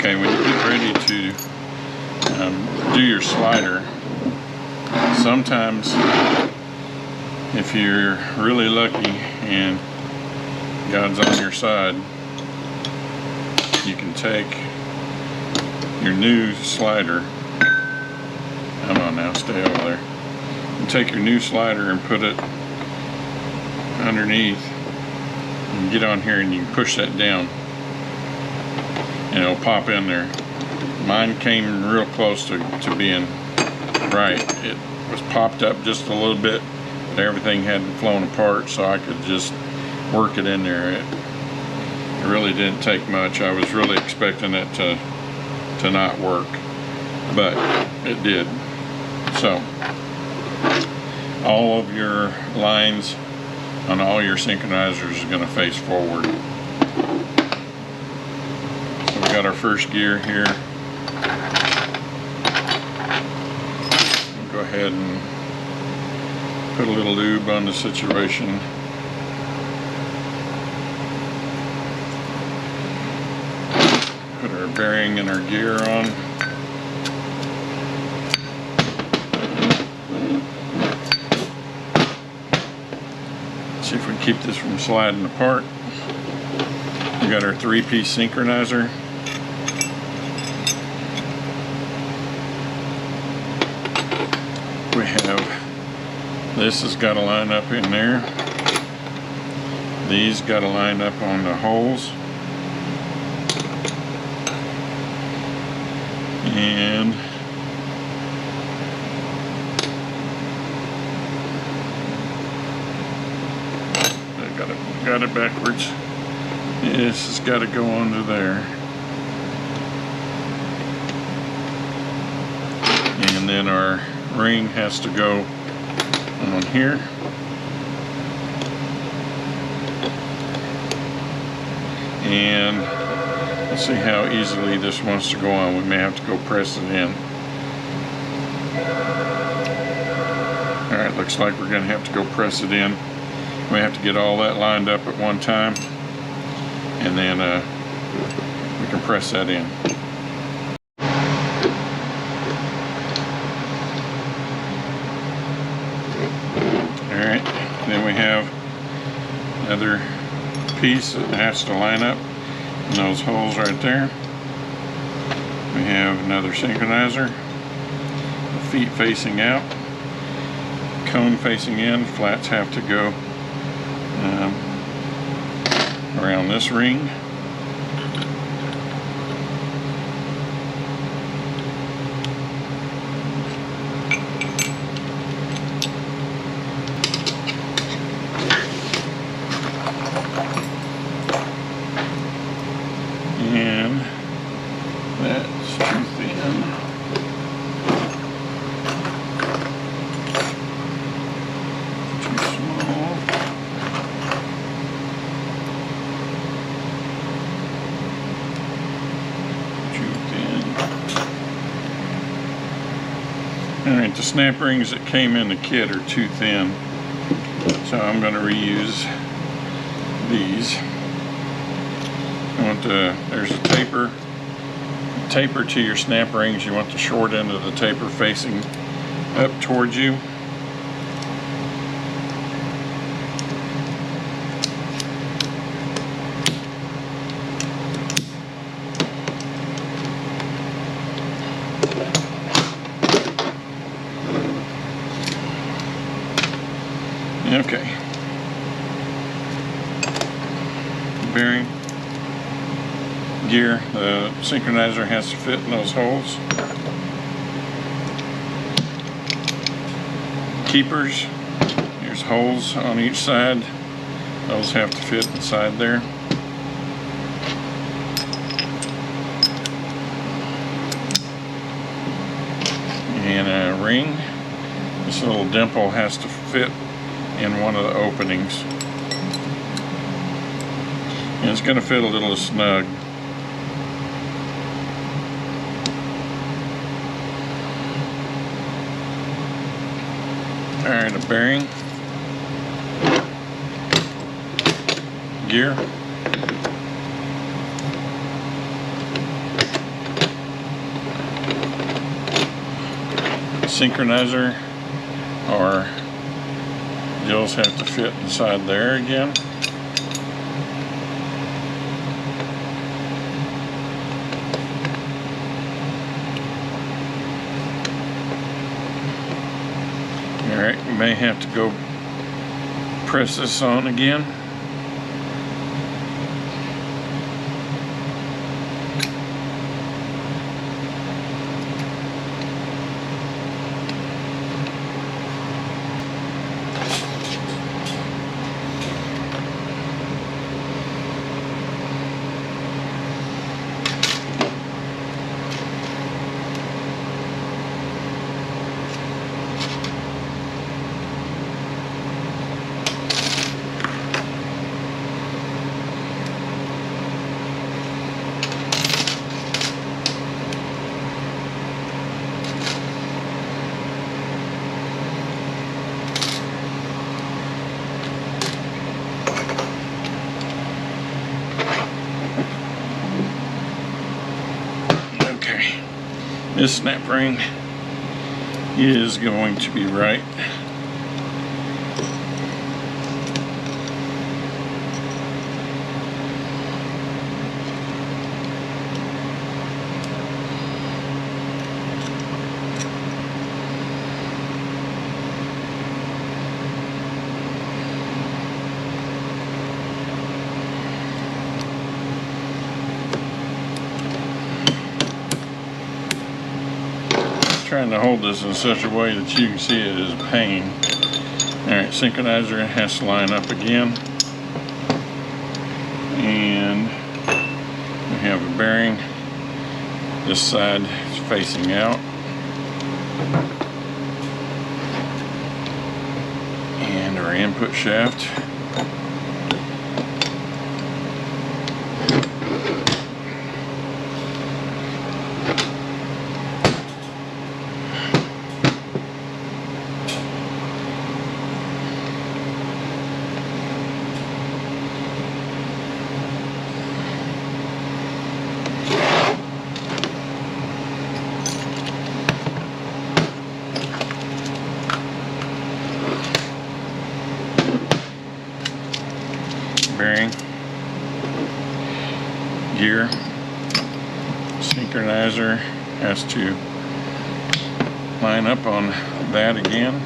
Okay, when you get ready to do your slider, sometimes if you're really lucky and God's on your side, you can take your new slider. Come on now, stay over there. You take your new slider and put it underneath and get on here, and you can push that down and it'll pop in there. Mine came real close to being right. It was popped up just a little bit, but everything hadn't flown apart, so I could just work it in there. It really didn't take much. I was really expecting it to not work, but it did. So all of your lines on all your synchronizers are going to face forward. So we got our first gear here. We'll go ahead and put a little lube on the situation. Put our bearing and our gear on. See if we can keep this from sliding apart. We got our 3-piece synchronizer. We have, this has got to line up in there. These got to line up on the holes. And got it backwards. This has got to go under there. And then our ring has to go on here. And let's see how easily this wants to go on. We may have to go press it in. Alright, looks like we're going to have to go press it in. We have to get all that lined up at one time, and then we can press that in. Alright, then we have another piece that has to line up in those holes right there. We have another synchronizer, the feet facing out, cone facing in, flats have to go around this ring. And that's too thin. Alright, the snap rings that came in the kit are too thin, so I'm going to reuse these. There's a taper to your snap rings. You want the short end of the taper facing up towards you. Okay. Bearing, gear, the synchronizer has to fit in those holes. Keepers, there's holes on each side. Those have to fit inside there. And a ring. This little dimple has to fit in one of the openings. And it's going to fit a little snug. Alright, a bearing, gear, synchronizer, or you'll just have to fit inside there again. Alright, you may have to go press this on again. This snap ring is going to be right. Trying to hold this in such a way that you can see it is a pain. Alright, synchronizer has to line up again. And we have a bearing. This side is facing out. And our input shaft. Bearing, gear, synchronizer has to line up on that again.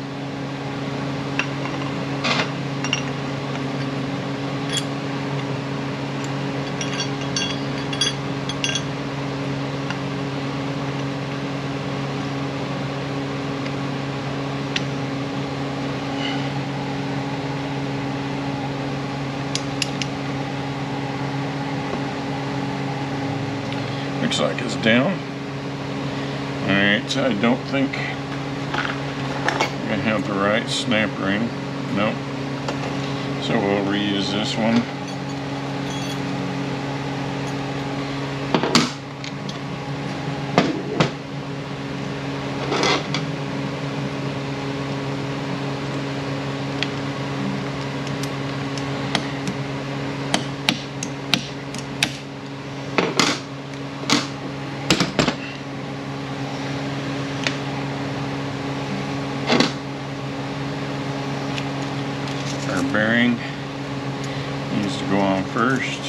Looks like it's down. Alright, so I don't think I have the right snap ring. Nope. So we'll reuse this one. Our bearing needs to go on first.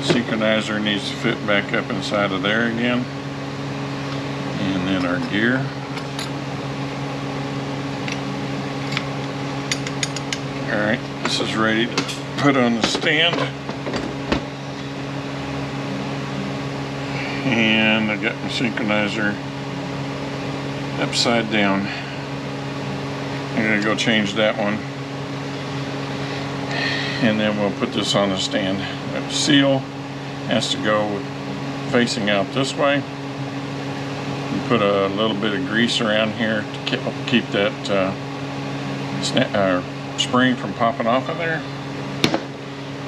Synchronizer needs to fit back up inside of there again. And then our gear. Alright, this is ready to put on the stand. And I got my synchronizer upside down. I'm going to go change that one, and then we'll put this on the stand. That seal has to go facing out this way. You put a little bit of grease around here to keep that spring from popping off of there.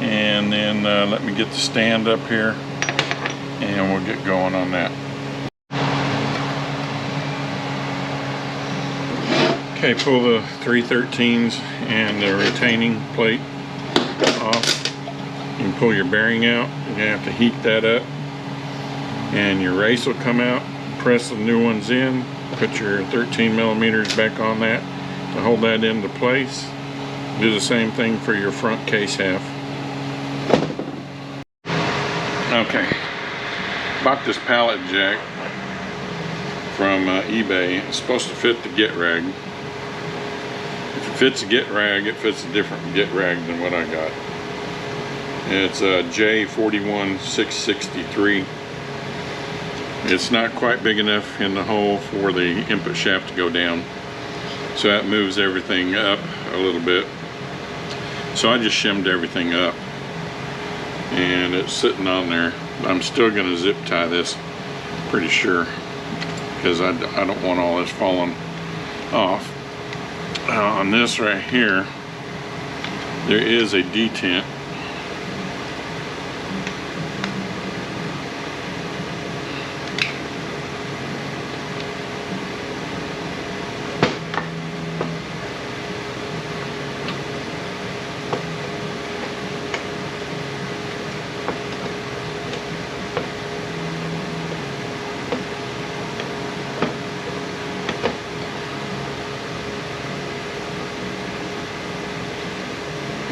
And then let me get the stand up here, and we'll get going on that. Okay, pull the 313s and the retaining plate off. You can pull your bearing out. You have to heat that up, and your race will come out. press the new ones in, put your 13 millimeters back on that to hold that into place. Do the same thing for your front case half. Okay, bought this pallet jack from eBay. It's supposed to fit the get rag. If it fits a get rag, it fits a different get rag than what I got. It's a J41663. It's not quite big enough in the hole for the input shaft to go down, so that moves everything up a little bit. So I just shimmed everything up, and it's sitting on there. I'm still going to zip tie this, pretty sure, because I don't want all this falling off. On this right here, there is a detent.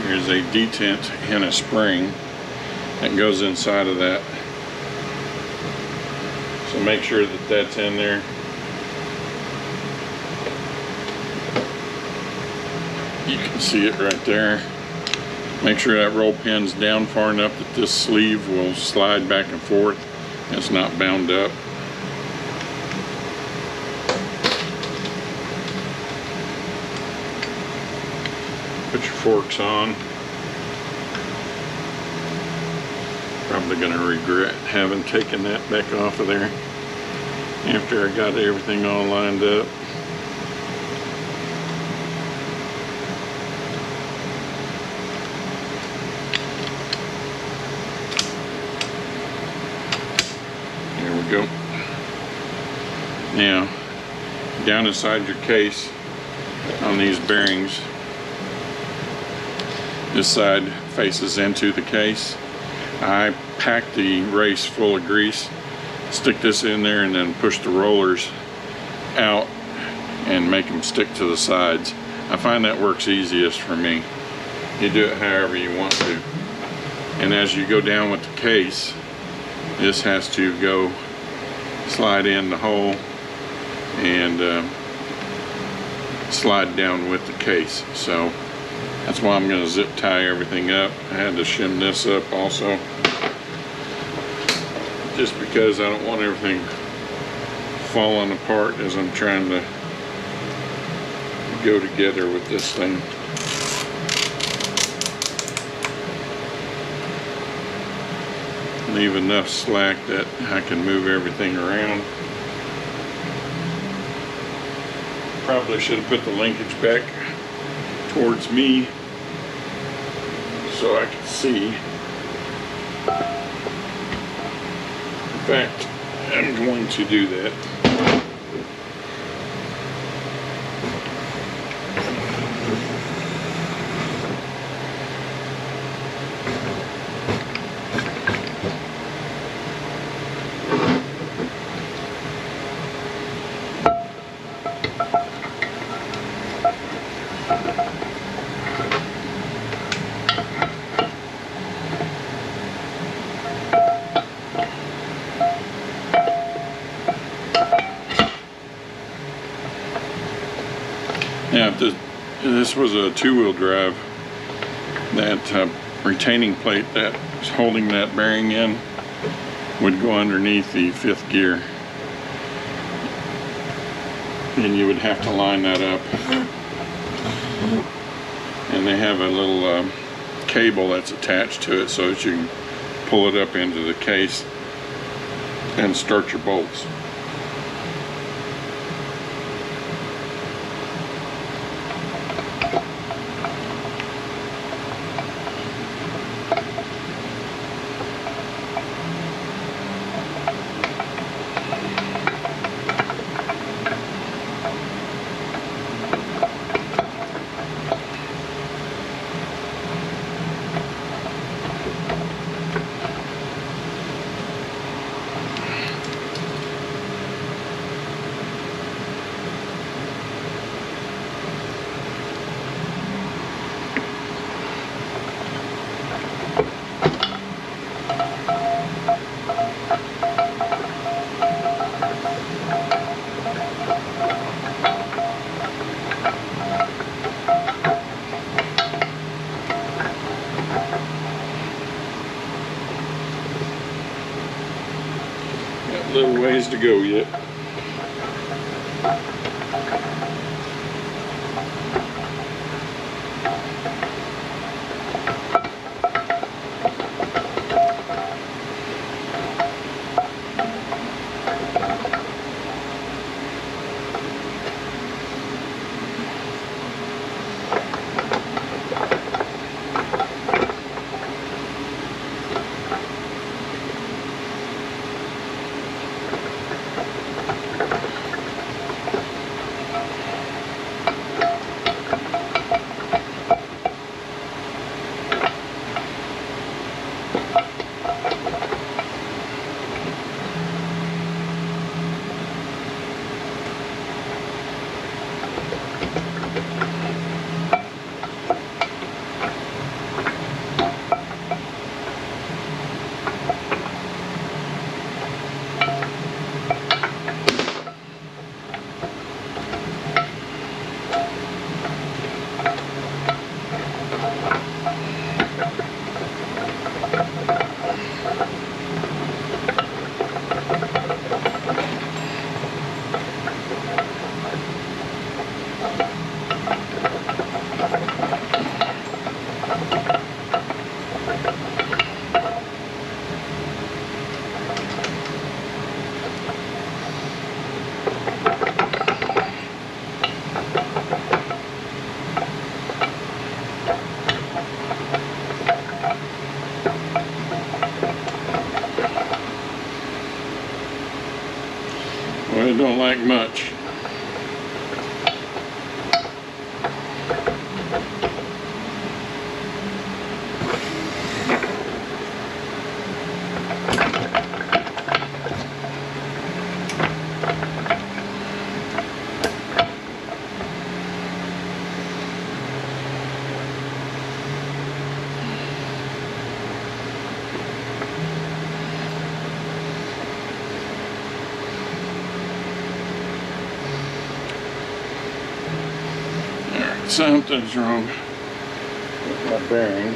There's a detent and a spring that goes inside of that. So make sure that that's in there. You can see it right there. Make sure that roll pin's down far enough that this sleeve will slide back and forth. It's not bound up. Put your forks on. Probably gonna regret having taken that back off of there after I got everything all lined up. There we go. Now, down inside your case on these bearings, this side faces into the case. I pack the race full of grease, stick this in there, and then push the rollers out and make them stick to the sides. I find that works easiest for me. You do it however you want to. And as you go down with the case, this has to go slide in the hole and slide down with the case. So that's why I'm going to zip tie everything up. I had to shim this up also, just because I don't want everything falling apart as I'm trying to go together with this thing. Leave enough slack that I can move everything around. Probably should have put the linkage back towards me so I can see. In fact, I'm going to do that. Now, if this was a two-wheel drive, that retaining plate that is holding that bearing in would go underneath the fifth gear, and you would have to line that up. And they have a little cable that's attached to it so that you can pull it up into the case and start your bolts. little ways to go yet. Well, it don't like much. Something's wrong with my bearing.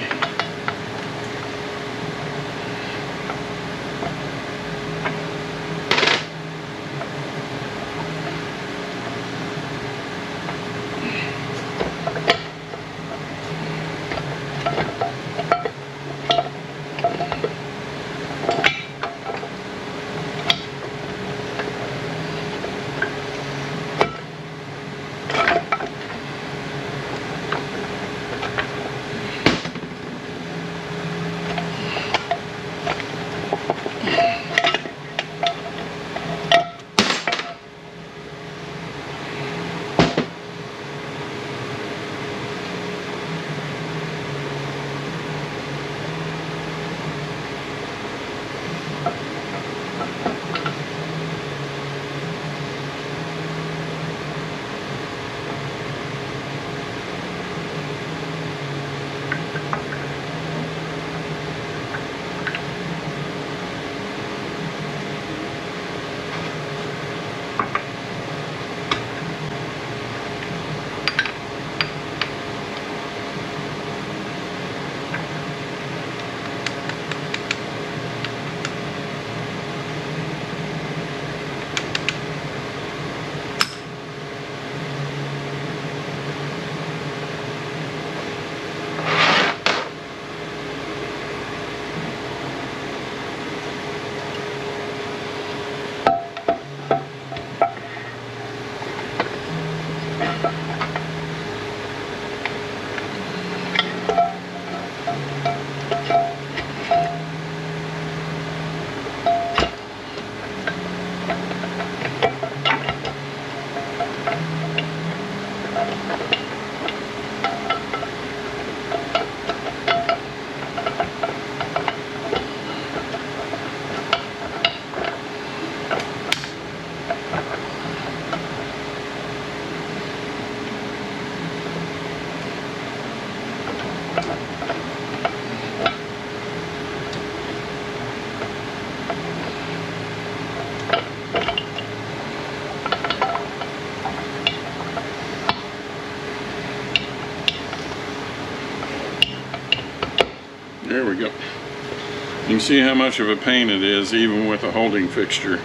There we go. You can see how much of a pain it is even with a holding fixture.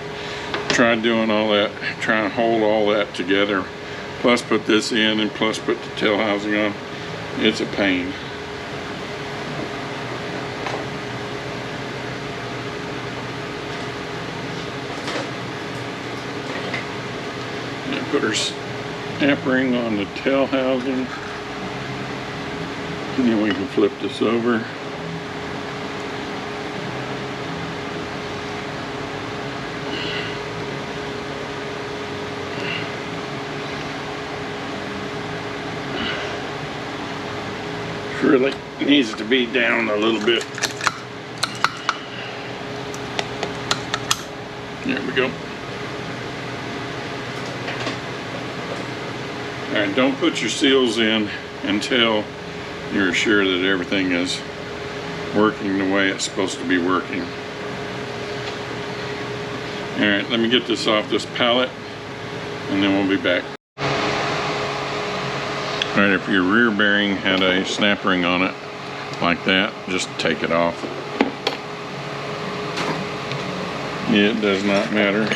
tried doing all that, trying to hold all that together, plus put this in and plus put the tail housing on. It's a pain. And put our snap ring on the tail housing, and then we can flip this over. Really needs to be down a little bit. There we go. Alright, don't put your seals in until you're sure that everything is working the way it's supposed to be working. Alright, let me get this off this pallet and then we'll be back. Alright, if your rear bearing had a snap ring on it like that, just take it off. It does not matter.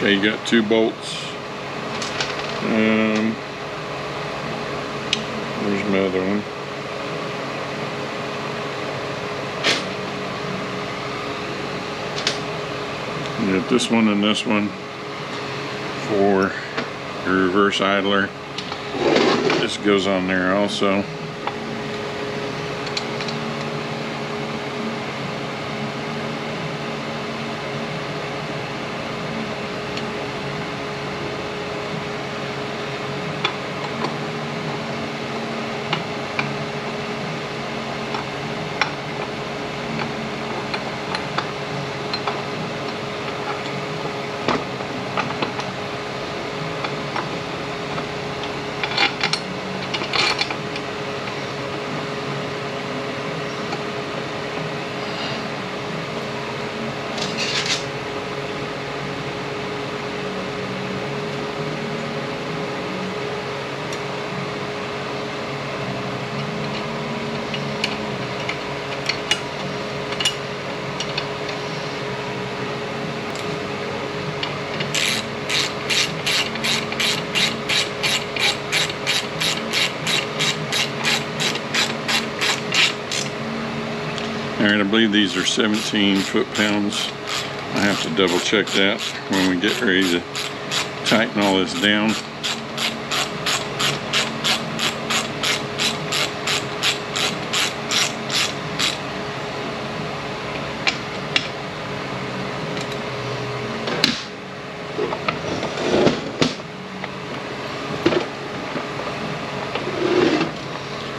Okay, you got 2 bolts. There's my other one. You got this one and this one for your reverse idler. This goes on there also. Alright, I believe these are 17 foot-pounds. I have to double check that when we get ready to tighten all this down.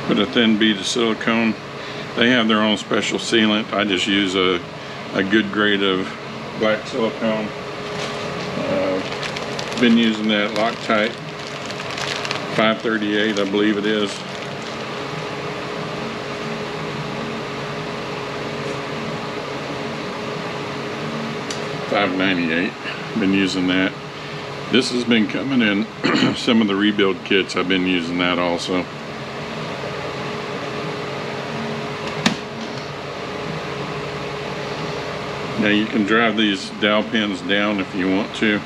Put a thin bead of silicone. They have their own special sealant. I just use a good grade of black silicone. Been using that Loctite 538, I believe it is. $5.98. Been using that. This has been coming in some of the rebuild kits. I've been using that also. Now you can drive these dowel pins down if you want to,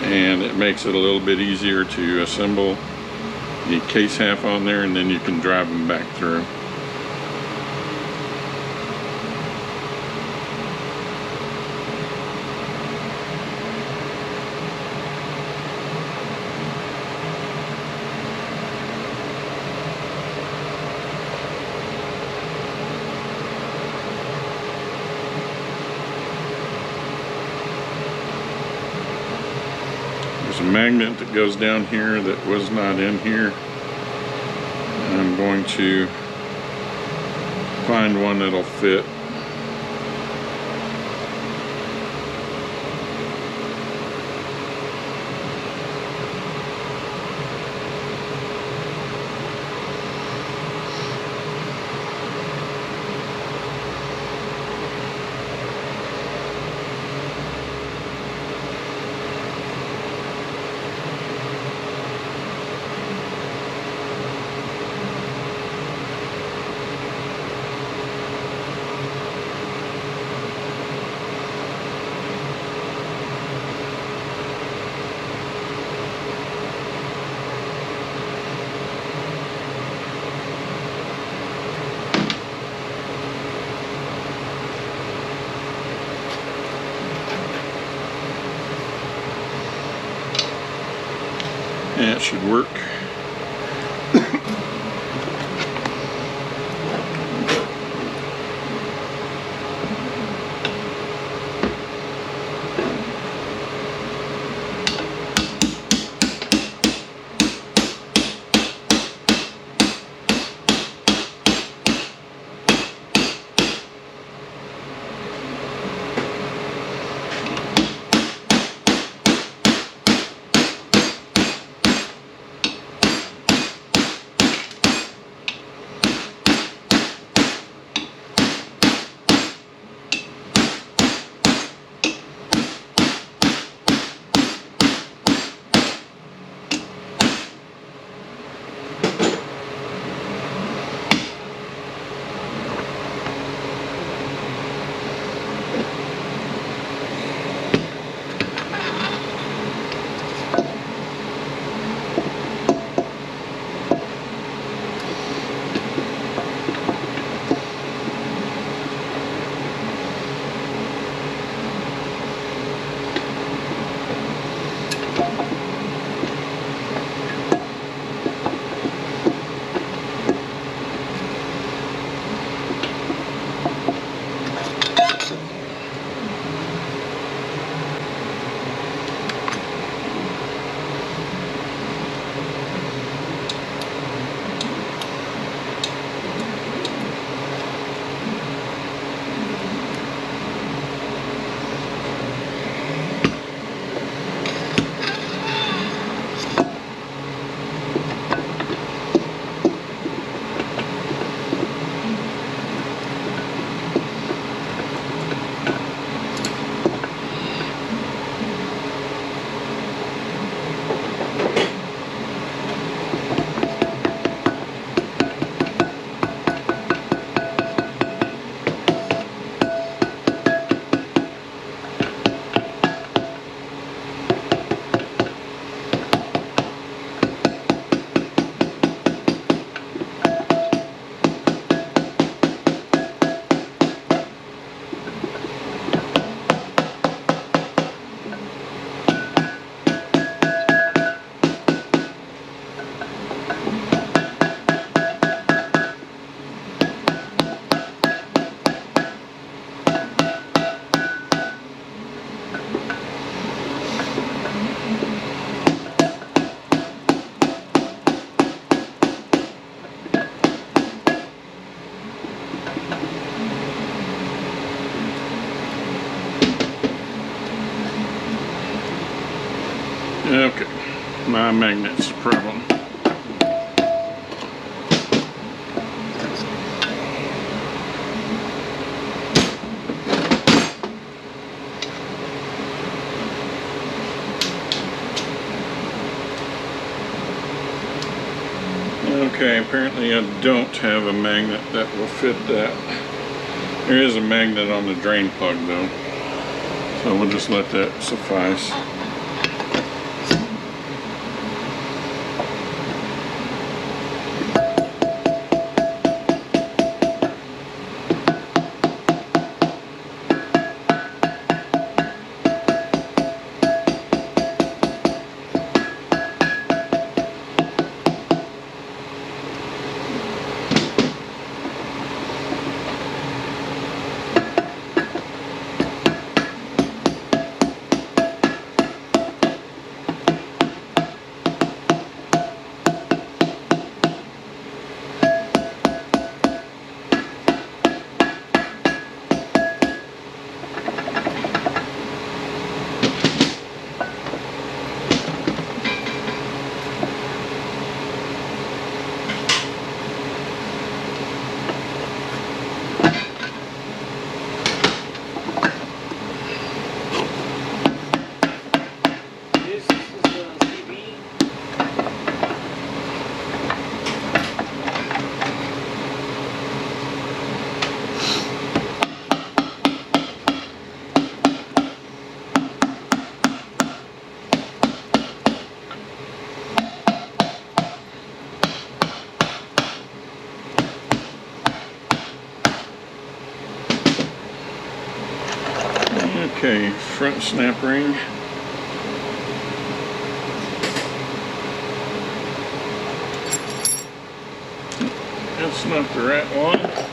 and it makes it a little bit easier to assemble the case half on there, and then you can drive them back through. There's a magnet that goes down here that was not in here. I'm going to find one that'll fit. Yeah, it should work. Okay, my magnet's the problem. Okay, apparently I don't have a magnet that will fit that. There is a magnet on the drain plug though, so we'll just let that suffice. Okay, front snap ring. That's not the right one.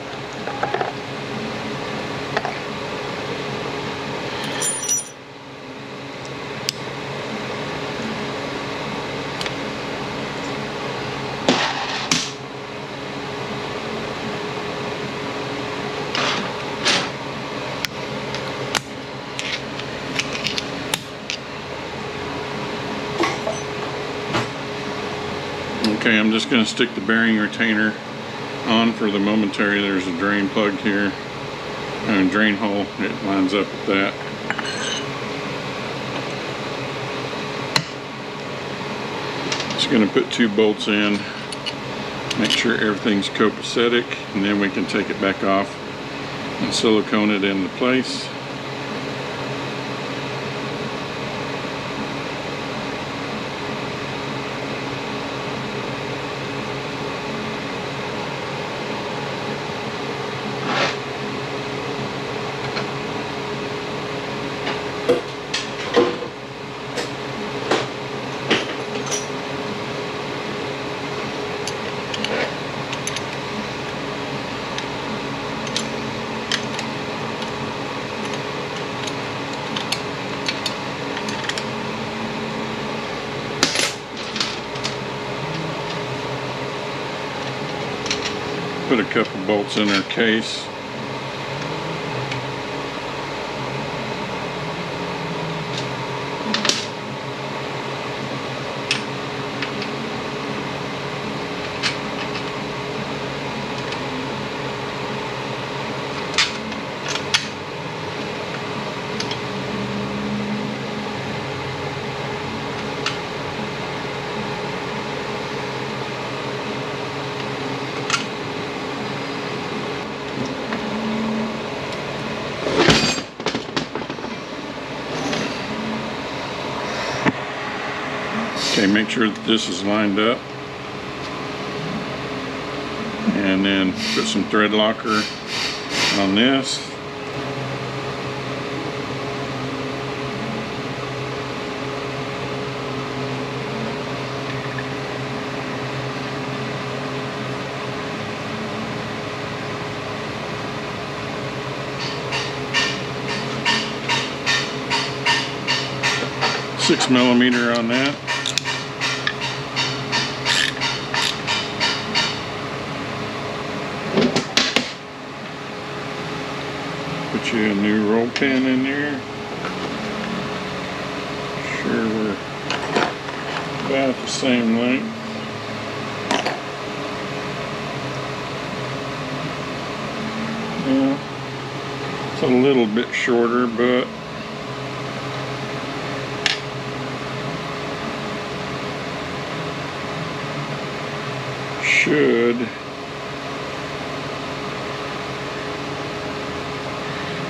Okay, I'm just going to stick the bearing retainer on for the momentary. There's a drain plug here and a drain hole. It lines up with that. Just going to put 2 bolts in, make sure everything's copacetic, and then we can take it back off and silicone it into place. Put a couple bolts in our case. Okay, make sure that this is lined up, and then put some thread locker on this. $6mm on that. Put you a new roll pin in there. Sure we're about the same length. Yeah, it's a little bit shorter, but should.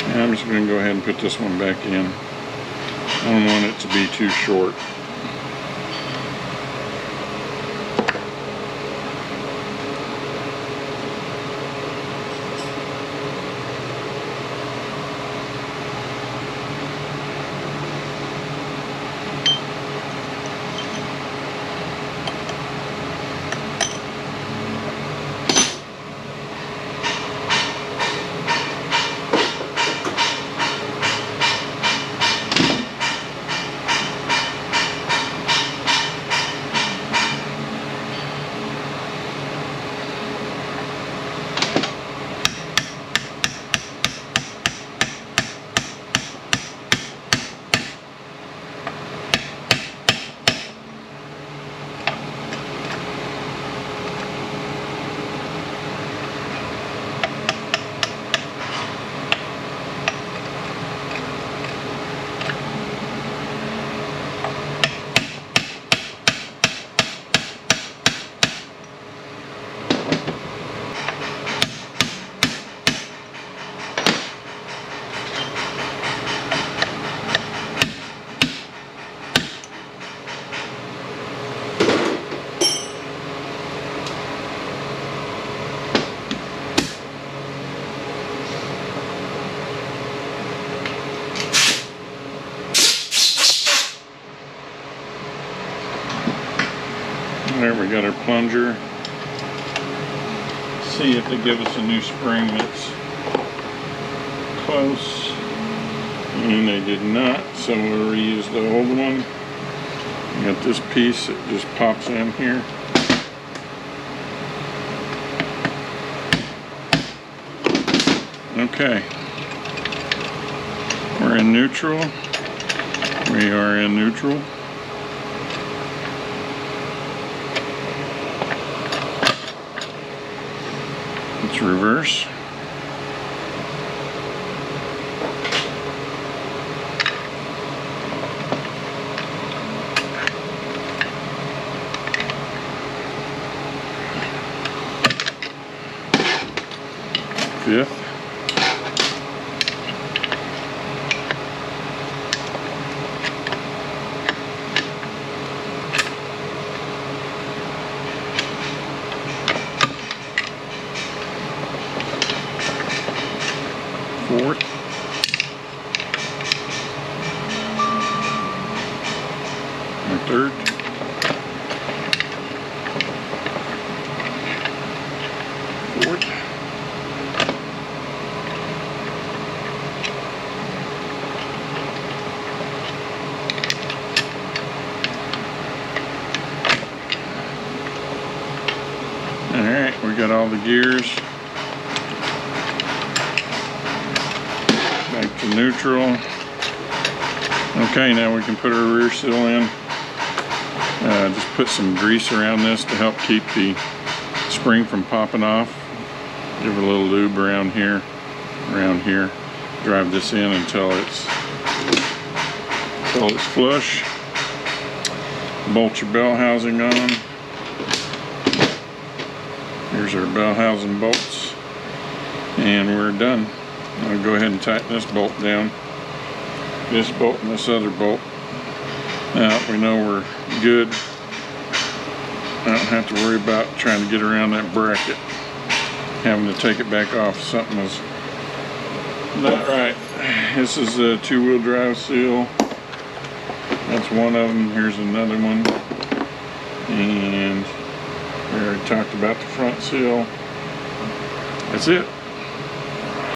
I'm just going to go ahead and put this one back in. I don't want it to be too short. There we got our plunger. See if they give us a new spring that's close. And they did not, so we'll reuse the old one. Got this piece that just pops in here. Okay. We're in neutral. We are in neutral. Let's reverse. Fifth. Fourth. And third. Fourth. Alright, we got all the gears. Back to neutral. Okay, now we can put our rear seal in. Just put some grease around this to help keep the spring from popping off. Give it a little lube around here. Drive this in until it's flush. Bolt your bell housing on. Here's our bell housing bolts, and we're done. I'll go ahead and tighten this bolt down. This bolt and this other bolt. Now we know we're good. I don't have to worry about trying to get around that bracket, having to take it back off if something is not right. This is a two-wheel drive seal. That's one of them. Here's another one. And we already talked about the front seal. That's it.